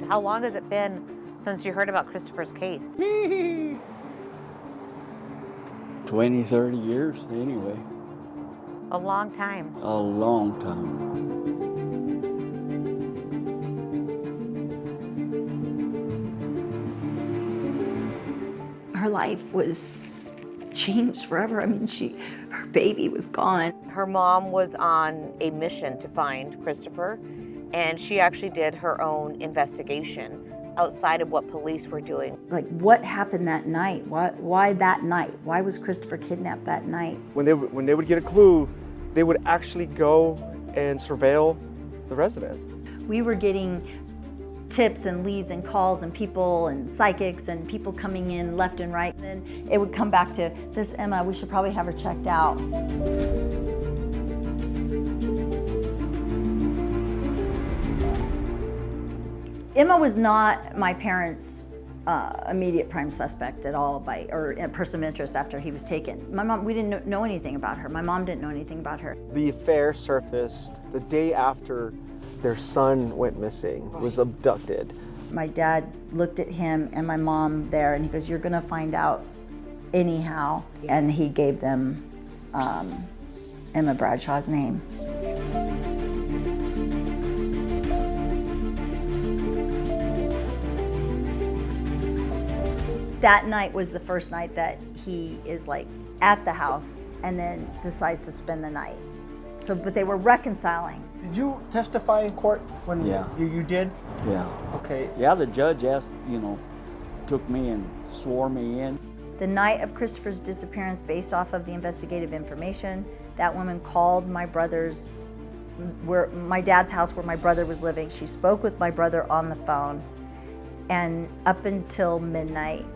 How long has it been since you heard about Christopher's case? 20, 30 years anyway. A long time. A long time. Her life was changed forever. I mean, her baby was gone. Her mom was on a mission to find Christopher, and she actually did her own investigation outside of what police were doing. Like, what happened that night? Why that night? Why was Christopher kidnapped that night? When they would get a clue, they would actually go and surveil the residence. We were getting tips and leads and calls and people and psychics and people coming in left and right. And then it would come back to, this Emma, we should probably have her checked out. Emma was not my parents' immediate prime suspect at all, or a person of interest after he was taken. My mom, we didn't know anything about her. My mom didn't know anything about her. The affair surfaced the day after their son went missing, was abducted. My dad looked at him and my mom there, and he goes, "You're gonna find out anyhow." And he gave them Emma Bradshaw's name. That night was the first night that he is like at the house and then decides to spend the night. So, but they were reconciling. Did you testify in court when you did? Yeah. Okay. Yeah, the judge asked, took me and swore me in. The night of Christopher's disappearance, based off of the investigative information, that woman called my dad's house where my brother was living. She spoke with my brother on the phone, and up until midnight,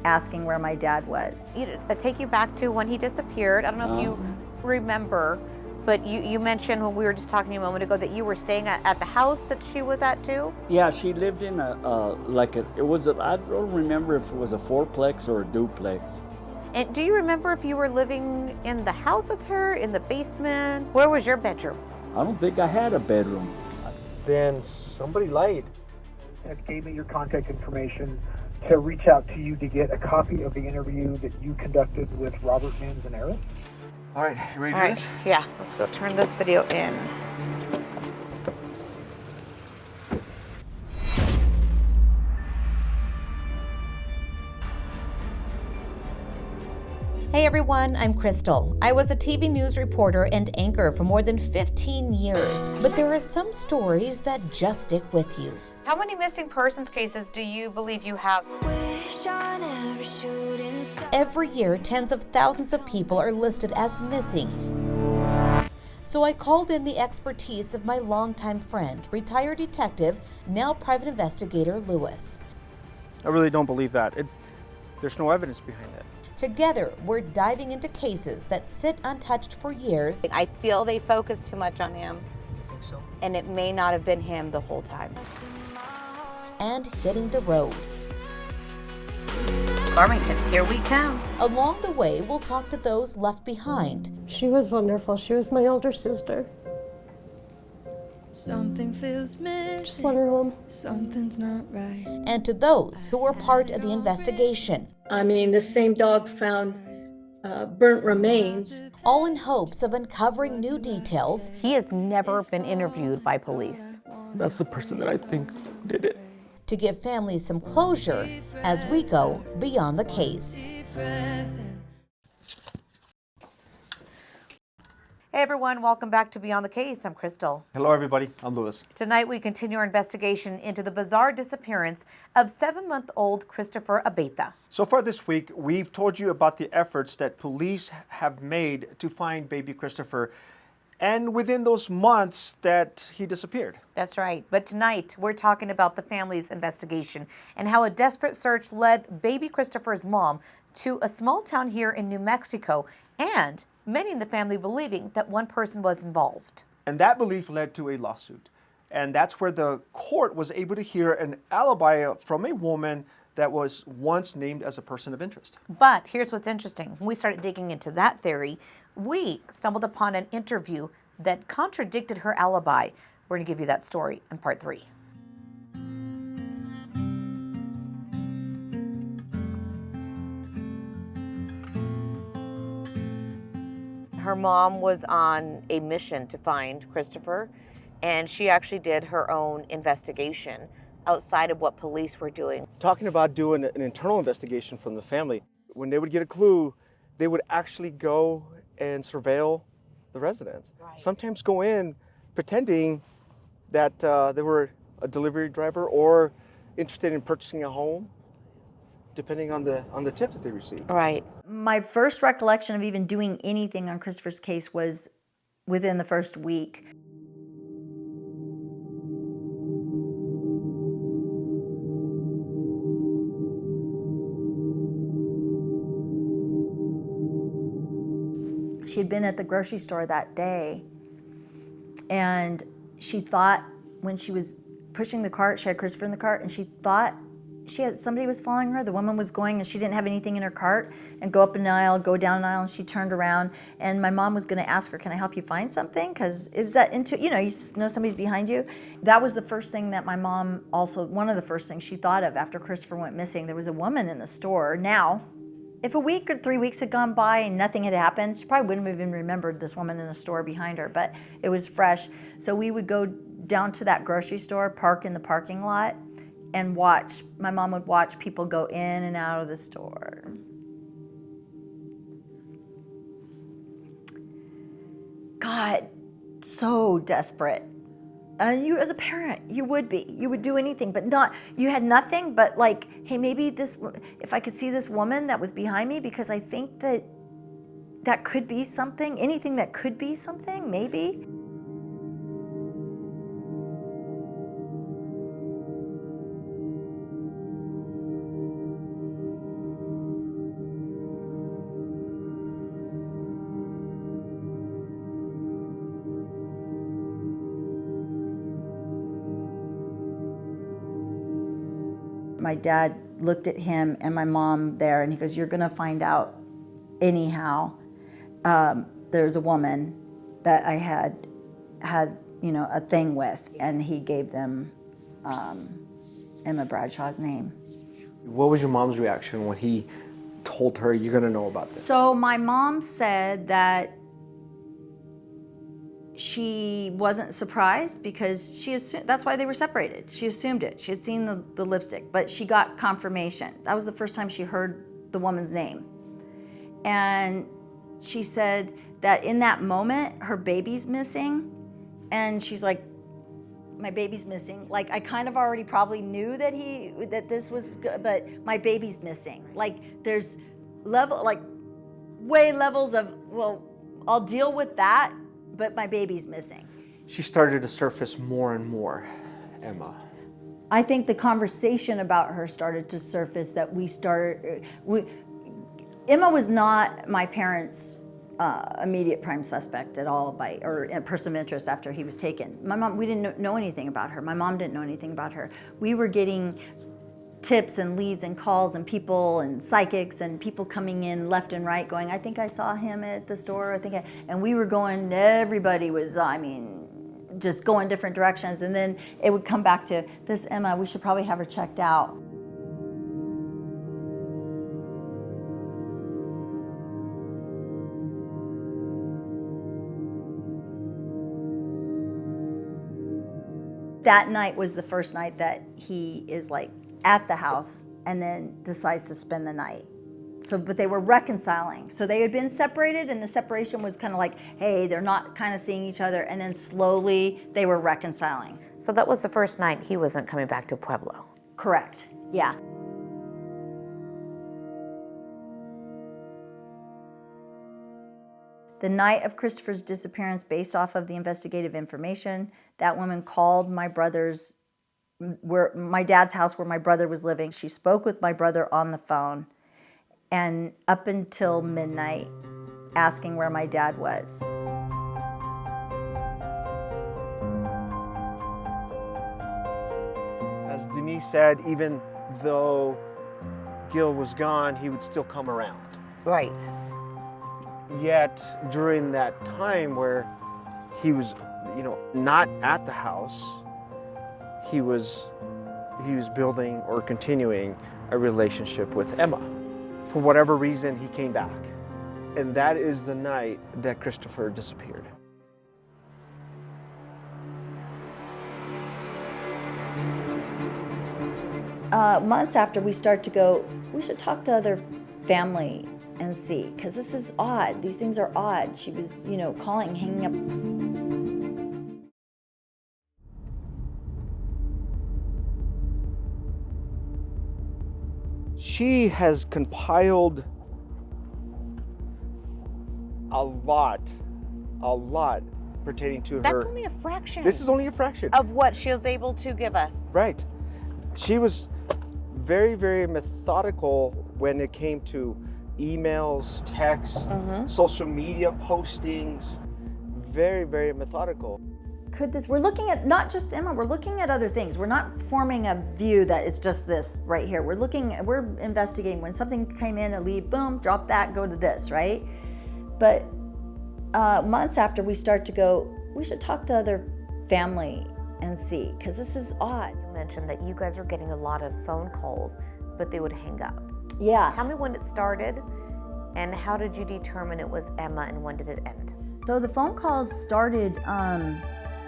asking where my dad was. Take you back to when he disappeared. I don't know if you remember, but you mentioned when we were just talking a moment ago that you were staying at the house that she was at too? Yeah, she lived in I don't remember if it was a fourplex or a duplex. And do you remember if you were living in the house with her, in the basement? Where was your bedroom? I don't think I had a bedroom. Then somebody lied. It gave me your contact information to reach out to you to get a copy of the interview that you conducted with Robert Manzanera. All right, you ready to do this? Yeah, let's go turn this video in. Hey everyone, I'm Crystal. I was a TV news reporter and anchor for more than 15 years, but there are some stories that just stick with you. How many missing persons cases do you believe you have? Every year, tens of thousands of people are listed as missing. So I called in the expertise of my longtime friend, retired detective, now private investigator Lewis. I really don't believe that. There's no evidence behind it. Together, we're diving into cases that sit untouched for years. I feel they focus too much on him. You think so? And it may not have been him the whole time. And hitting the road. Farmington, here we come. Along the way, we'll talk to those left behind. She was wonderful. She was my older sister. Something feels missing. Just want her home. Something's not right. And to those who were part of the investigation. I mean, the same dog found burnt remains. All in hopes of uncovering new details. He has never been interviewed by police. That's the person that I think did it. To give families some closure as we go beyond the case. Hey everyone, welcome back to Beyond the Case. I'm Crystal. Hello everybody, I'm Lewis. Tonight we continue our investigation into the bizarre disappearance of 7-month-old Christopher Abeyta. So far this week, we've told you about the efforts that police have made to find baby Christopher, and within those months that he disappeared. That's right. But tonight, we're talking about the family's investigation and how a desperate search led baby Christopher's mom to a small town here in New Mexico, and many in the family believing that one person was involved. And that belief led to a lawsuit. And that's where the court was able to hear an alibi from a woman that was once named as a person of interest. But here's what's interesting. When we started digging into that theory, we stumbled upon an interview that contradicted her alibi. We're going to give you that story in part 3. her mom was on a mission to find Christopher, and she actually did her own investigation outside of what police were doing. Talking about doing an internal investigation from the family, when they would get a clue, they would actually go and surveil the residence. Right. Sometimes go in pretending that they were a delivery driver or interested in purchasing a home, depending on the tip that they received. Right. My first recollection of even doing anything on Christopher's case was within the first week. She had been at the grocery store that day, and she thought when she was pushing the cart, she had Christopher in the cart, and she thought somebody was following her. The woman was going, and she didn't have anything in her cart, and go up an aisle, go down an aisle, and she turned around, and my mom was going to ask her, "Can I help you find something?" Because it was that you know somebody's behind you. That was the first thing that my mom also, one of the first things she thought of after Christopher went missing. There was a woman in the store. Now, if a week or 3 weeks had gone by and nothing had happened, she probably wouldn't have even remembered this woman in the store behind her, but it was fresh. So we would go down to that grocery store, park in the parking lot, and watch. My mom would watch people go in and out of the store. God, so desperate. You as a parent, you would be. You would do anything, but not, you had nothing but like, hey, maybe this, if I could see this woman that was behind me, because I think that could be something, anything that could be something, maybe. My dad looked at him and my mom there, and he goes, "You're gonna find out anyhow. There's a woman that I had a thing with," and he gave them Emma Bradshaw's name. What was your mom's reaction when he told her, "You're gonna know about this"? So my mom said that she wasn't surprised because she assumed, that's why they were separated. She assumed it. She had seen the lipstick, but she got confirmation. That was the first time she heard the woman's name. And she said that in that moment, her baby's missing. And she's like, "My baby's missing." Like, I kind of already probably knew that this was good, but my baby's missing. Like, there's levels of, well, I'll deal with that, but my baby's missing. She started to surface more and more, Emma. I think the conversation about her started to surface, that Emma was not my parents' immediate prime suspect at all, or a person of interest after he was taken. My mom, we didn't know anything about her. My mom didn't know anything about her. We were getting tips and leads and calls and people and psychics and people coming in left and right going, "I think I saw him at the store, and we were going, everybody was, just going different directions. And then it would come back to, "This Emma, we should probably have her checked out." That night was the first night that he is like at the house and then decides to spend the night. So, but they were reconciling. So they had been separated, and the separation was kind of like, hey, they're not kind of seeing each other, and then slowly they were reconciling. So that was the first night he wasn't coming back to Pueblo. Correct, yeah. The night of Christopher's disappearance, based off of the investigative information, that woman called my dad's house where my brother was living. She spoke with my brother on the phone, and up until midnight, asking where my dad was. As Denise said, even though Gil was gone, he would still come around. Right. Yet during that time where he was, not at the house, he was building or continuing a relationship with Emma. For whatever reason, he came back. And that is the night that Christopher disappeared. Months after, we start to go, we should talk to other family and see, because this is odd. These things are odd. She was, calling, hanging up. She has compiled a lot pertaining to That's her. only a fraction. This is only a fraction of what she was able to give us. Right. She was very, very methodical when it came to emails, texts, social media postings. Very, very methodical. We're looking at not just Emma, we're looking at other things. We're not forming a view that it's just this right here. We're investigating. When something came in, a lead, boom, drop that, go to this, right? But months after, we start to go, we should talk to other family and see, because this is odd. You mentioned that you guys are getting a lot of phone calls, but they would hang up. Yeah. Tell me when it started, and how did you determine it was Emma, and when did it end? So the phone calls started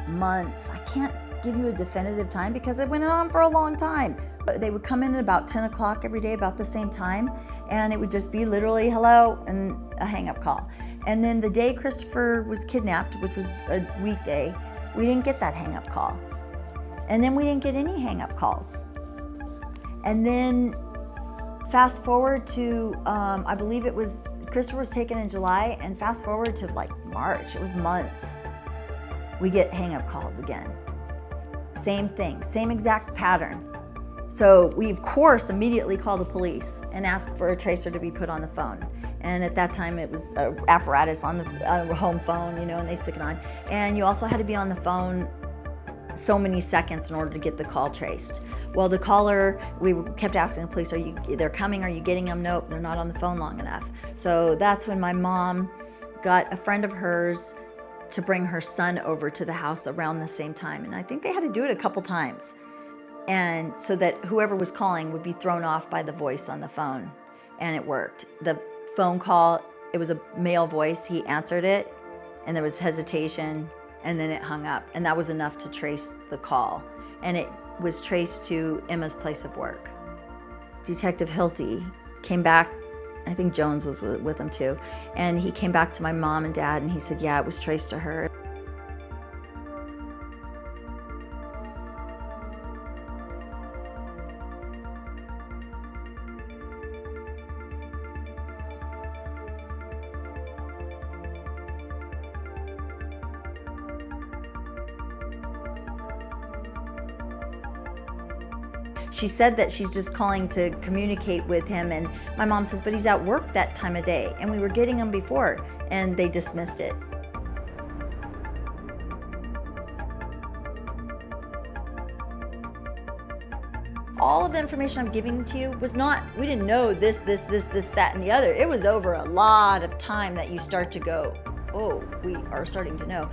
months. I can't give you a definitive time because it went on for a long time. But they would come in at about 10 o'clock every day, about the same time, and it would just be literally hello and a hang-up call. And then the day Christopher was kidnapped, which was a weekday, we didn't get that hang-up call. And then we didn't get any hang-up calls. And then fast forward to, I believe it was, Christopher was taken in July, and fast forward to like March, it was months. We get hang-up calls again. Same thing, same exact pattern. So we, of course, immediately call the police and ask for a tracer to be put on the phone. And at that time, it was an apparatus on the home phone, and they stick it on. And you also had to be on the phone so many seconds in order to get the call traced. Well, the caller, we kept asking the police, they're coming, are you getting them? Nope, they're not on the phone long enough. So that's when my mom got a friend of hers to bring her son over to the house around the same time. And I think they had to do it a couple times. And so that whoever was calling would be thrown off by the voice on the phone. And it worked. The phone call, it was a male voice, he answered it, and there was hesitation, and then it hung up. And that was enough to trace the call. And it was traced to Emma's place of work. Detective Hilty came back, I think Jones was with him too, and he came back to my mom and dad and he said, yeah, it was traced to her. She said that she's just calling to communicate with him, and my mom says, but he's at work that time of day, and we were getting him before, and they dismissed it. All of the information I'm giving to you was not, we didn't know this, that, and the other. It was over a lot of time that you start to go, oh, we are starting to know.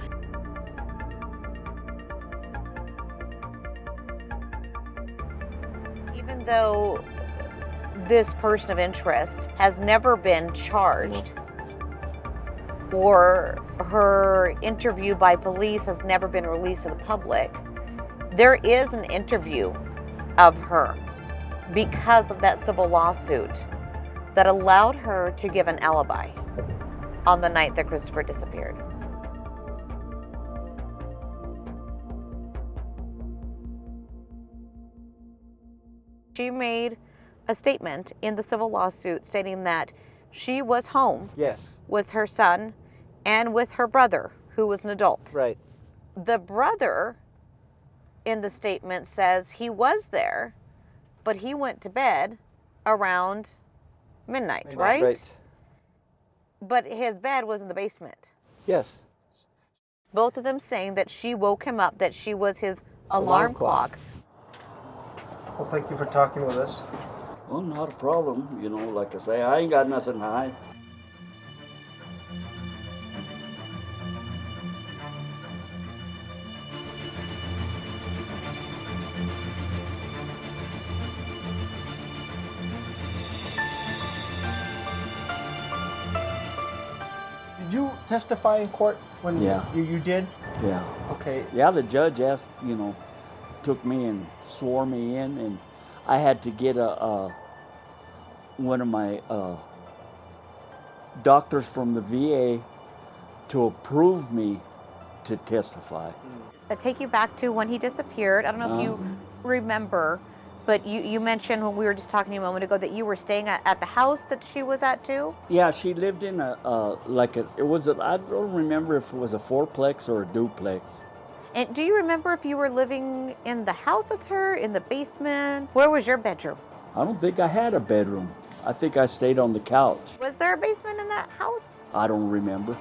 Even though this person of interest has never been charged, or her interview by police has never been released to the public, there is an interview of her because of that civil lawsuit that allowed her to give an alibi on the night that Christopher disappeared. She made a statement in the civil lawsuit stating that she was home with her son and with her brother, who was an adult. Right. The brother in the statement says he was there, but he went to bed around midnight, right? Right. But his bed was in the basement. Yes. Both of them saying that she woke him up, that she was his alarm clock. Well, thank you for talking with us. Well, not a problem. Like I say, I ain't got nothing to hide. you testify in court when Yeah. you did? Yeah. Okay. Yeah, the judge asked, took me and swore me in, and I had to get one of my doctors from the VA to approve me to testify. I take you back to when he disappeared. I don't know if you remember, but you mentioned when we were just talking to you a moment ago that you were staying at the house that she was at too? Yeah, she lived in I don't remember if it was a fourplex or a duplex. And do you remember if you were living in the house with her, in the basement? Where was your bedroom? I don't think I had a bedroom. I think I stayed on the couch. Was there a basement in that house? I don't remember.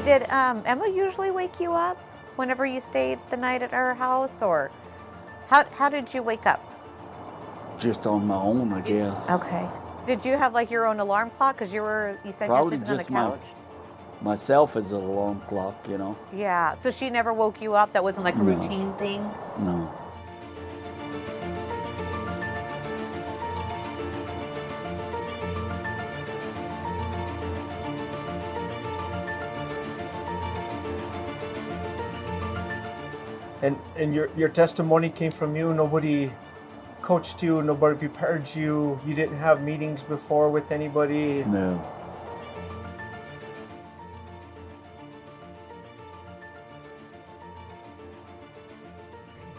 Did Emma usually wake you up whenever you stayed the night at her house, or how did you wake up? Just on my own, I guess. Okay. Did you have like your own alarm clock? Because you said Probably you're sitting on the just couch. myself as an alarm clock, Yeah. So she never woke you up? That wasn't like a No. routine thing? No. And your testimony came from you. Nobody coached you. Nobody prepared you. You didn't have meetings before with anybody. No.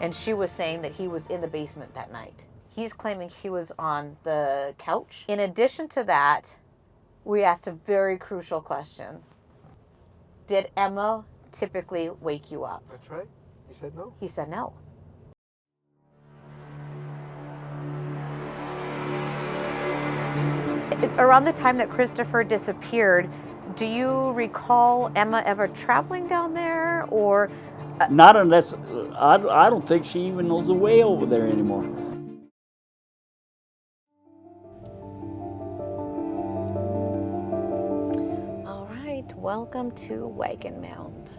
And she was saying that he was in the basement that night. He's claiming he was on the couch. In addition to that, we asked a very crucial question. Did Emma typically wake you up? That's right. He said no. He said no. Around the time that Christopher disappeared, do you recall Emma ever traveling down there, or? Not unless, I don't think she even knows the way over there anymore. All right, welcome to Wagon Mound.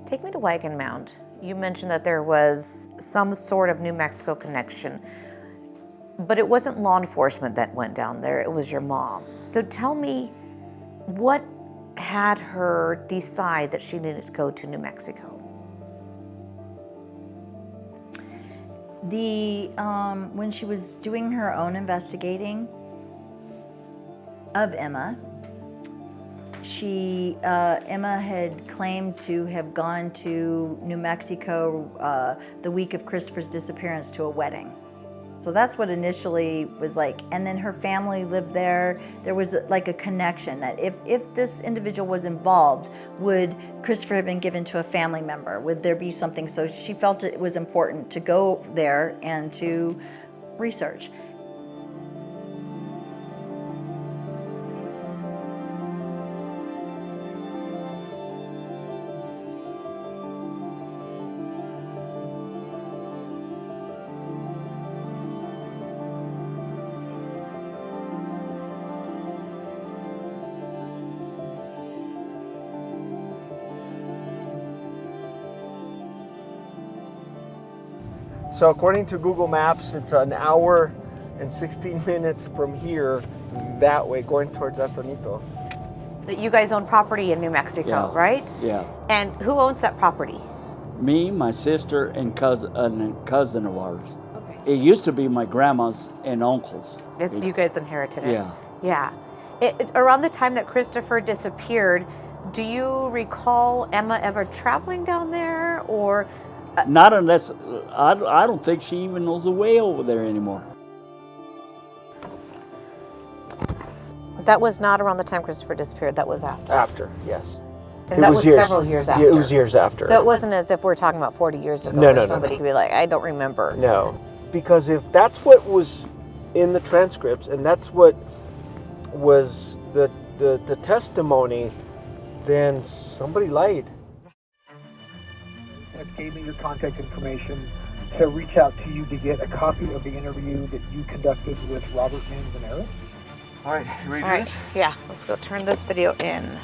Take me to Wagon Mound. You mentioned that there was some sort of New Mexico connection, but it wasn't law enforcement that went down there, it was your mom. So tell me, what had her decide that she needed to go to New Mexico? When she was doing her own investigating of Emma, Emma had claimed to have gone to New Mexico the week of Christopher's disappearance to a wedding. So that's what initially was like. And then her family lived there. There was like a connection that if this individual was involved, would Christopher have been given to a family member? Would there be something? So she felt it was important to go there and to research. So according to Google Maps, it's an hour and 16 minutes from here that way, going towards Antonito. That you guys own property in New Mexico, Yeah. right? Yeah. And who owns that property? Me, my sister, and cousin of ours. Okay. It used to be my grandma's and uncle's. You guys inherited it. Yeah. Yeah. Around the time that Christopher disappeared, do you recall Emma ever traveling down there, or? Not unless, I don't think she even knows the way over there anymore. That was not around the time Christopher disappeared. That was after. After, yes. And that was several years after. Yeah, it was years after. So it wasn't as if we're talking about 40 years ago. No, where somebody no. could be like, I don't remember. No, because if that's what was in the transcripts and that's what was the testimony, then somebody lied. Gave me your contact information to reach out to you to get a copy of the interview that you conducted with Robert Manzanera. All right, you ready to All do right. this? Yeah, let's go turn this video in.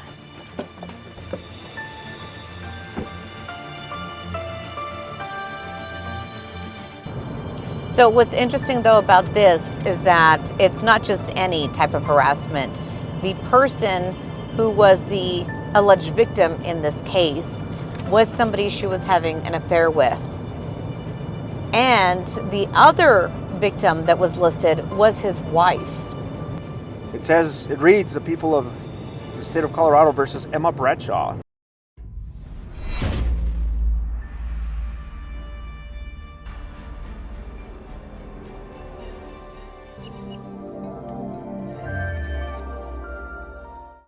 So what's interesting though about this is that it's not just any type of harassment. The person who was the alleged victim in this case was somebody she was having an affair with. And the other victim that was listed was his wife. It reads the people of the state of Colorado versus Emma Bradshaw.